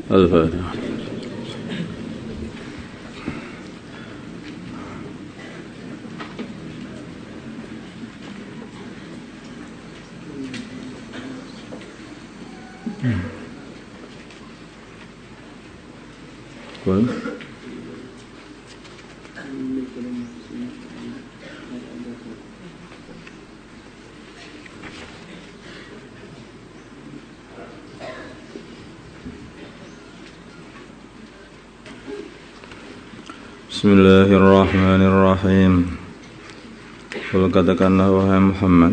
Al-Fatihah. Bismillahirrahmanirrahim. Qul katakanlah wahai Muhammad,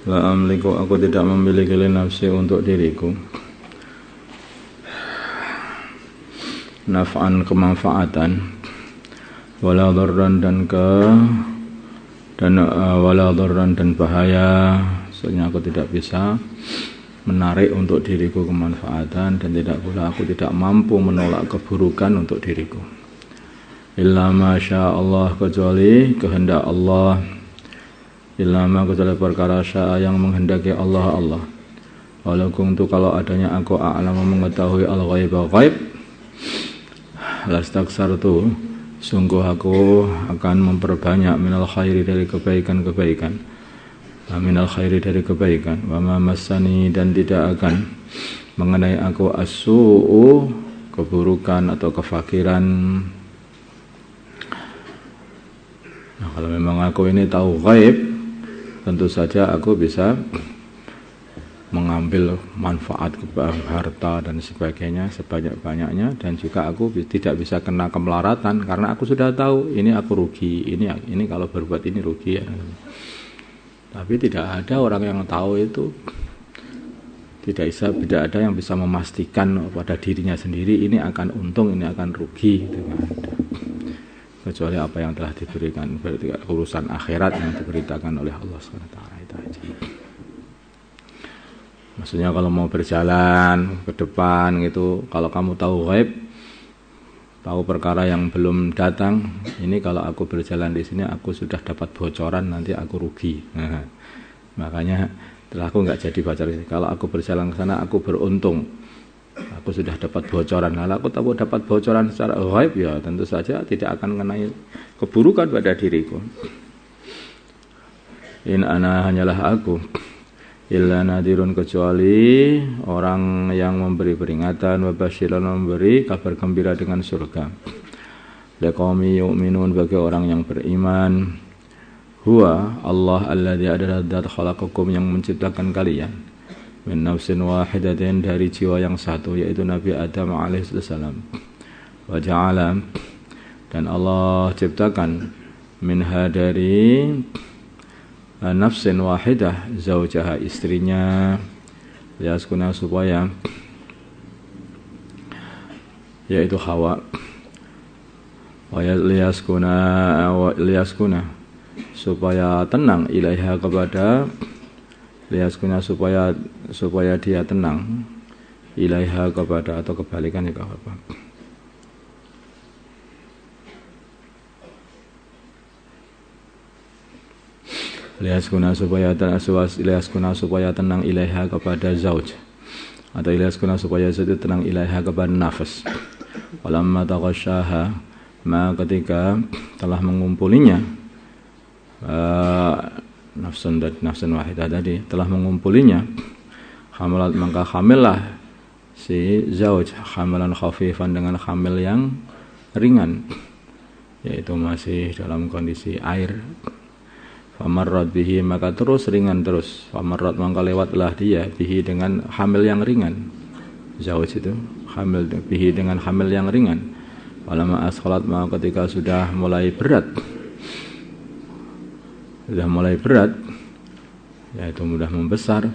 la amliku, aku tidak memiliki nafsi untuk diriku, naf'an kemanfaatan, wala dharran wala dharran dan bahaya. Soalnya aku tidak bisa menarik untuk diriku kemanfaatan, dan tidak pula aku tidak mampu menolak keburukan untuk diriku. Illa masya Allah, kecuali kehendak Allah. Illa ma, kecuali perkara syaa yang menghendaki Allah. Walaupun itu kalau adanya aku a'lamu mengetahui al-ghaiba ghaib, lastaksartu, sungguh aku akan memperbanyak minal khairi dari kebaikan-kebaikan. Minal khairi dari kebaikan. Wa ma massani, dan tidak akan mengenai aku as-su'u, keburukan atau kefakiran. Nah, kalau memang aku ini tahu ghaib, tentu saja aku bisa mengambil manfaat harta dan sebagainya sebanyak-banyaknya, dan juga aku tidak bisa kena kemelaratan karena aku sudah tahu ini aku rugi, ini kalau berbuat ini rugi ya. Tapi tidak ada orang yang tahu itu, tidak ada yang bisa memastikan pada dirinya sendiri ini akan untung, ini akan rugi, itu kan ada. Kecuali apa yang telah diberikan, berarti urusan akhirat yang diberitakan oleh Allah SWT, itu aja. Maksudnya kalau mau berjalan ke depan gitu, kalau kamu tahu ghaib, tahu perkara yang belum datang, ini kalau aku berjalan di sini aku sudah dapat bocoran, nanti aku rugi. Nah, makanya setelah aku nggak jadi bocor, kalau aku berjalan ke sana aku beruntung, aku sudah dapat bocoran. Kalau aku tahu dapat bocoran secara ghaib, ya tentu saja tidak akan mengenai keburukan pada diriku. In ana, hanyalah aku, illa nadirun, kecuali orang yang memberi peringatan, wa basyiran, memberi kabar gembira dengan surga. Liqaumi yu'minun, bagi orang yang beriman. Huwa Allah alladzi, adalah zat khalaqakum, yang menciptakan kalian, min nafsin wahidatin, dari jiwa yang satu, yaitu Nabi Adam alaihissalam. Wa ja'ala, dan Allah ciptakan, minha, dari nafsin wahidah, zaujaha, istrinya, liyaskuna, supaya, yaitu Hawa, wa liyaskuna, supaya tenang, ilaiha, kepada, liyaskuna, supaya dia tenang, ilaiha, kepada, atau kebalikan ya apa. Liyaskuna, supaya tenang, ilaiha, kepada zauj, atau liyaskuna, supaya itu tenang, ilaiha, kepada nafas. Walamma taghasyaha, ketika telah mengumpulinya nafsun wahidah tadi, telah mengumpulinya, hamalat, maka hamillah si zauj hamalan khafifan, dengan hamil yang ringan, yaitu masih dalam kondisi air. Famarrat bihi, maka terus ringan terus. Famarrat, maka lewatlah dia, bihi, dengan hamil yang ringan. Zauj itu hamil bihi, dengan hamil yang ringan. Walama askhalat, maka ketika sudah mulai berat, yaitu mudah membesar,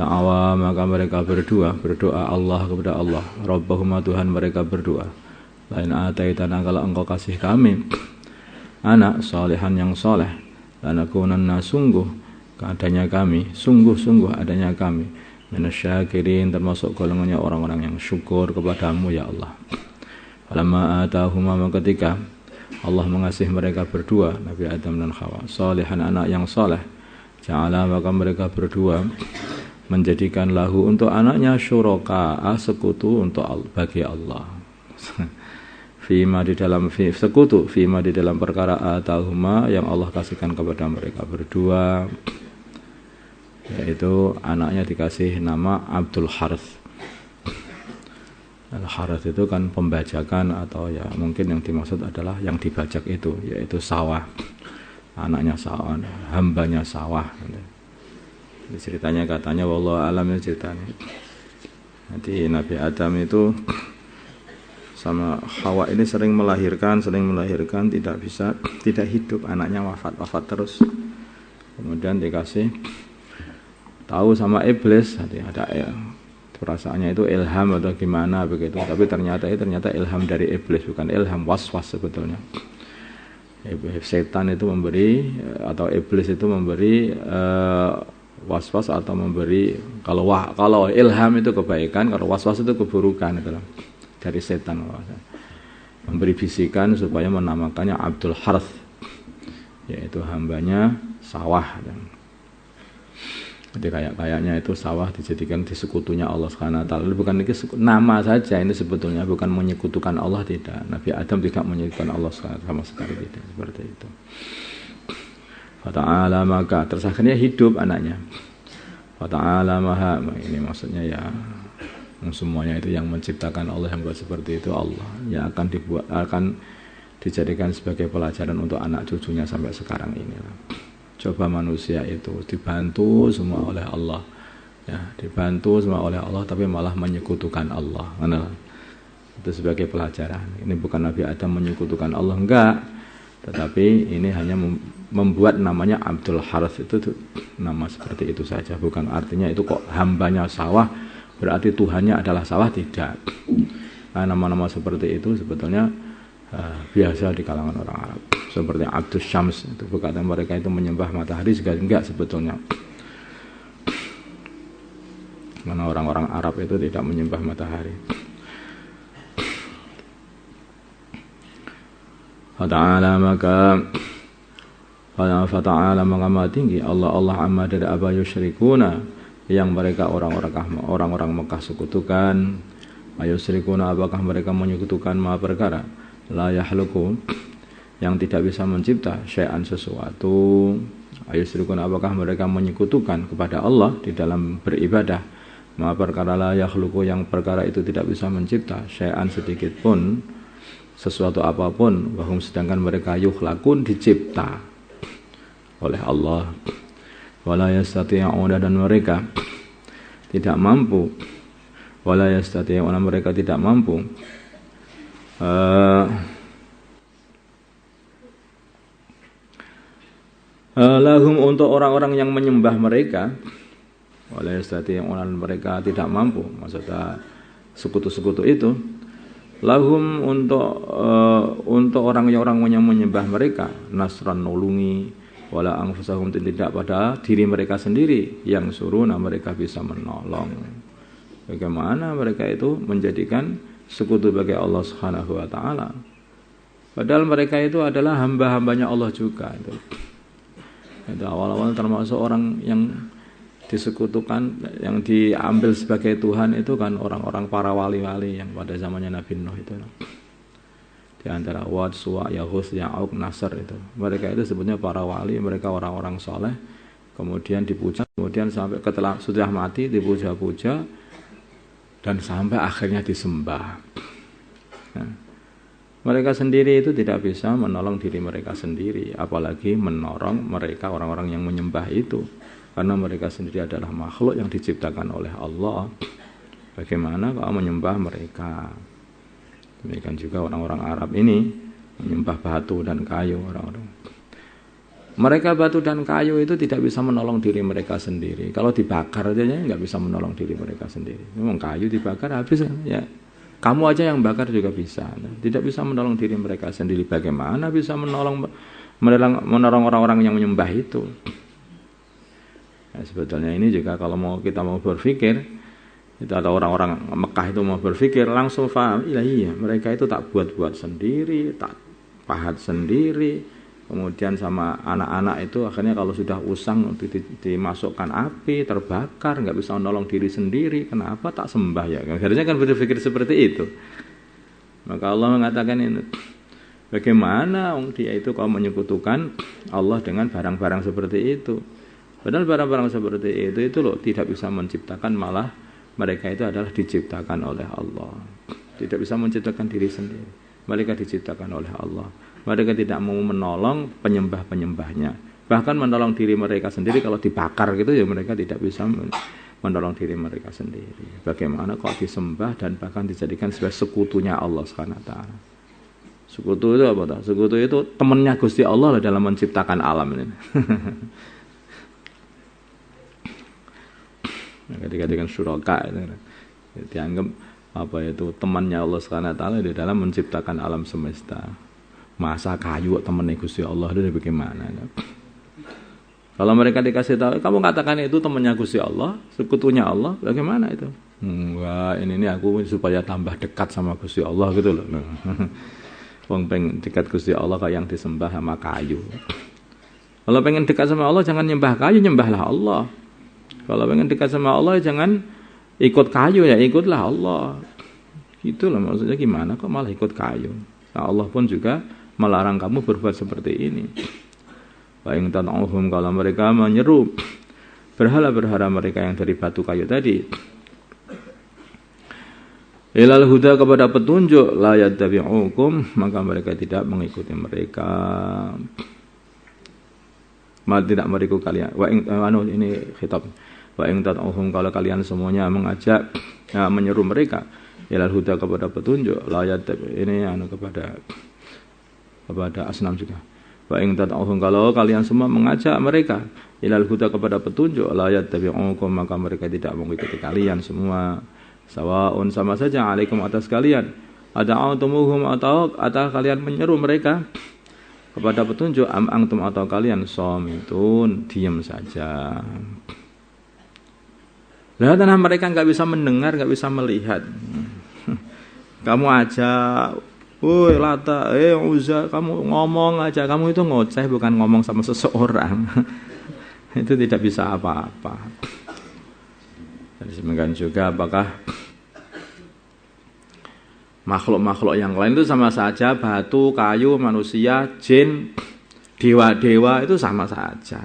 ta'awa, maka mereka berdoa Allah kepada Allah, Rabbahuma, Tuhan mereka berdoa, lain ataitana, kalau engkau kasih kami anak salihan yang soleh, lanakunanna, sungguh adanya kami minasyakirin, termasuk golongannya orang-orang yang syukur kepadamu ya Allah. Falamma atahuma, ketika Allah mengasihi mereka berdua, Nabi Adam dan Hawa, salihan, anak yang soleh, ja'ala, maka mereka berdua menjadikan lahu untuk anaknya syuraka, sekutu untuk bagi Allah. Fima di dalam sekutu, fima di dalam perkara atahuma yang Allah kasihkan kepada mereka berdua, yaitu anaknya dikasih nama Abdul Harith. Al-Harith itu kan pembajakan, atau ya mungkin yang dimaksud adalah yang dibajak itu, yaitu sawah. Anaknya sawah, hambanya sawah. Ceritanya katanya wallahu alam ceritanya. Nanti Nabi Adam itu sama Hawa ini sering melahirkan, tidak hidup, anaknya wafat terus. Kemudian dikasih tahu sama iblis, ada perasaannya itu ilham atau gimana begitu, tapi ternyata ilham dari iblis, bukan ilham, waswas sebetulnya. Setan itu memberi, atau iblis itu memberi waswas atau memberi, kalau ilham itu kebaikan, kalau waswas itu keburukan, itu dari setan, memberi bisikan supaya menamakannya Abdul Harith, yaitu hambanya sawah. Jadi kayaknya itu sawah dijadikan disekutunya Allah Subhanahu wa taala. Bukan ini nama saja, ini sebetulnya bukan menyekutukan Allah, tidak. Nabi Adam tidak menyekutukan Allah sama sekali, tidak seperti itu. Fata'ala maka terus akhirnya hidup anaknya. Fata'ala maha, ini maksudnya ya semuanya itu yang menciptakan Allah, yang buat seperti itu Allah, yang akan dijadikan sebagai pelajaran untuk anak cucunya sampai sekarang ini. Coba manusia itu dibantu semua oleh Allah, ya, dibantu semua oleh Allah, tapi malah menyekutukan Allah. Itu sebagai pelajaran. Ini bukan Nabi Adam menyekutukan Allah, enggak, tetapi ini hanya membuat namanya Abdul Harith itu nama seperti itu saja. Bukan artinya itu kok hambanya sawah berarti Tuhannya adalah sawah, tidak. Nah, nama-nama seperti itu sebetulnya biasa di kalangan orang Arab. Seperti Abdus Syams, itu berkata mereka itu menyembah matahari, juga enggak sebetulnya. Karena orang-orang Arab itu tidak menyembah matahari. Fata'ala maka maha tinggi Allah amma dari apa yusyrikuna, yang mereka orang-orang Mekah sekutukan. Ayusyrikuna, apakah mereka menyekutukan ma perkara la yahluku, yang tidak bisa mencipta, syai'an sesuatu. Ayusyrikuna, apakah mereka menyekutukan kepada Allah di dalam beribadah, ma perkara la yahluku, yang perkara itu tidak bisa mencipta, syai'an sedikit pun, sesuatu apapun, wahum sedangkan mereka yukhlakun dicipta oleh Allah. Wala yastati'una, dan mereka tidak mampu, wala yastati'una, mereka tidak mampu lahum untuk orang-orang yang menyembah mereka, wala yastati'una, mereka tidak mampu, maksudnya sekutu-sekutu itu, lahum untuk orang-orang yang menyembah mereka, nasran, nulungi, wala anfusahum, tidak pada diri mereka sendiri, yang suruna, mereka bisa menolong. Bagaimana mereka itu menjadikan sekutu bagi Allah Subhanahu wa taala, padahal mereka itu adalah hamba-hambanya Allah juga. Itu awal-awal termasuk orang yang disekutukan, yang diambil sebagai Tuhan itu kan orang-orang para wali-wali yang pada zamannya Nabi Nuh itu. Di antara Wad, Suwa, Yahus, Ya'uq, Nasr itu. Mereka itu sebutnya para wali, mereka orang-orang soleh, kemudian dipuja, kemudian sampai sudah mati dipuja-puja, dan sampai akhirnya disembah. Nah, mereka sendiri itu tidak bisa menolong diri mereka sendiri, apalagi menolong mereka orang-orang yang menyembah itu, karena mereka sendiri adalah makhluk yang diciptakan oleh Allah. Bagaimana kalau menyembah mereka? Demikian juga orang-orang Arab ini menyembah batu dan kayu. Mereka batu dan kayu itu tidak bisa menolong diri mereka sendiri. Kalau dibakar aja nggak bisa menolong diri mereka sendiri. Memang kayu dibakar habis ya. Kamu aja yang bakar juga bisa. Tidak bisa menolong diri mereka sendiri. Bagaimana bisa menolong orang-orang yang menyembah itu? Nah, sebetulnya ini juga kalau kita mau berpikir, itu ada orang-orang Mekah itu mau berpikir langsung paham, iya mereka itu tak buat-buat sendiri, tak pahat sendiri, Kemudian sama anak-anak itu akhirnya kalau sudah usang dimasukkan api, terbakar, nggak bisa menolong diri sendiri. Kenapa tak sembah ya? Harusnya kan berpikir seperti itu. Maka Allah mengatakan ini, bagaimana dia itu kalau menyekutukan Allah dengan barang-barang seperti itu? Padahal barang-barang seperti itu loh tidak bisa menciptakan, malah mereka itu adalah diciptakan oleh Allah. Tidak bisa menciptakan diri sendiri. Mereka diciptakan oleh Allah. Mereka tidak mau menolong penyembah-penyembahnya. Bahkan menolong diri mereka sendiri kalau dibakar gitu ya mereka tidak bisa menolong diri mereka sendiri. Bagaimana kalau disembah dan bahkan dijadikan sebagai sekutunya Allah SWT. Sekutu itu apa? Sekutu itu temannya Gusti Allah dalam menciptakan alam ini. Dikatakan syuraka itu dianggap apa itu temannya Allah SWT di dalam menciptakan alam semesta. Masa kayu temannya Gusti Allah itu bagaimana? Kalau mereka dikasih tahu, kamu katakan itu temannya Gusti Allah, sekutunya Allah, bagaimana itu? Enggak, ini aku supaya tambah dekat sama Gusti Allah gitu loh. Wong pengen dekat Gusti Allah kayak yang disembah sama kayu. Kalau pengen dekat sama Allah jangan nyembah kayu, nyembahlah Allah. Kalau pengen dekat sama Allah jangan ikut kayu ya, ikutlah Allah. Itulah maksudnya gimana kok malah ikut kayu. Nah, Allah pun juga melarang kamu berbuat seperti ini. Wa in tad'uhum, kalau mereka menyeru berhala-berhala mereka yang dari batu kayu tadi, ilal huda, kepada petunjuk, la yattabi'ukum, maka mereka tidak mengikuti mereka. Tidak mengikuti kalian. Wa in ini khitab. Wa in tad'uhum, kalau kalian semuanya mengajak menyeru mereka ilal huda, kepada petunjuk, la yattabi', ini kepada asnam juga. Wa in tad'uhum, kalau kalian semua mengajak mereka ilal huda, kepada petunjuk, la yattabi'ukum, maka mereka tidak mengikuti kalian semua. Sawaun, sama saja, alaikum, atas kalian, ada'utumuhum, atau kalian menyeru mereka kepada petunjuk, am antum, atau kalian shamitun, diam saja. Lah tanah mereka enggak bisa mendengar, enggak bisa melihat. Kamu aja, woi Lata, Uzza, kamu ngomong aja, kamu itu ngoceh, bukan ngomong sama seseorang. Itu tidak bisa apa-apa. Demikian juga apakah makhluk-makhluk yang lain itu sama saja, batu, kayu, manusia, jin, dewa-dewa itu sama saja.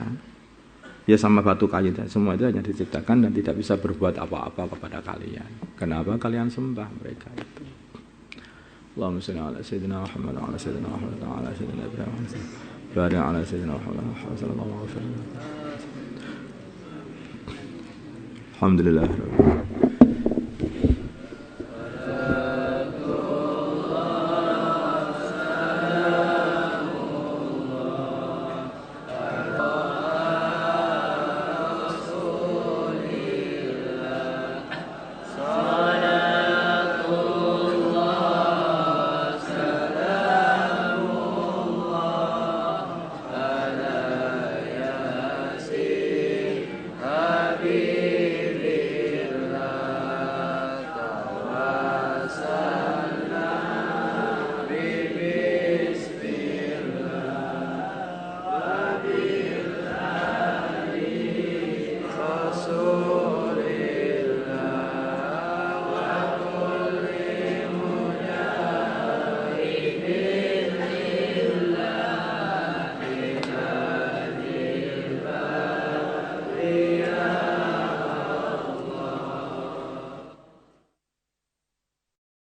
Ya sama batu, kayu, semua itu hanya diciptakan dan tidak bisa berbuat apa-apa kepada kalian. Kenapa kalian sembah mereka itu? Allahumma shalli ala sayyidina Muhammad wa ala sayyidina Muhammad wa ala sayyidina Ibrahim wa ala sayyidina Muhammad sallallahu alaihi wasallam. Alhamdulillah.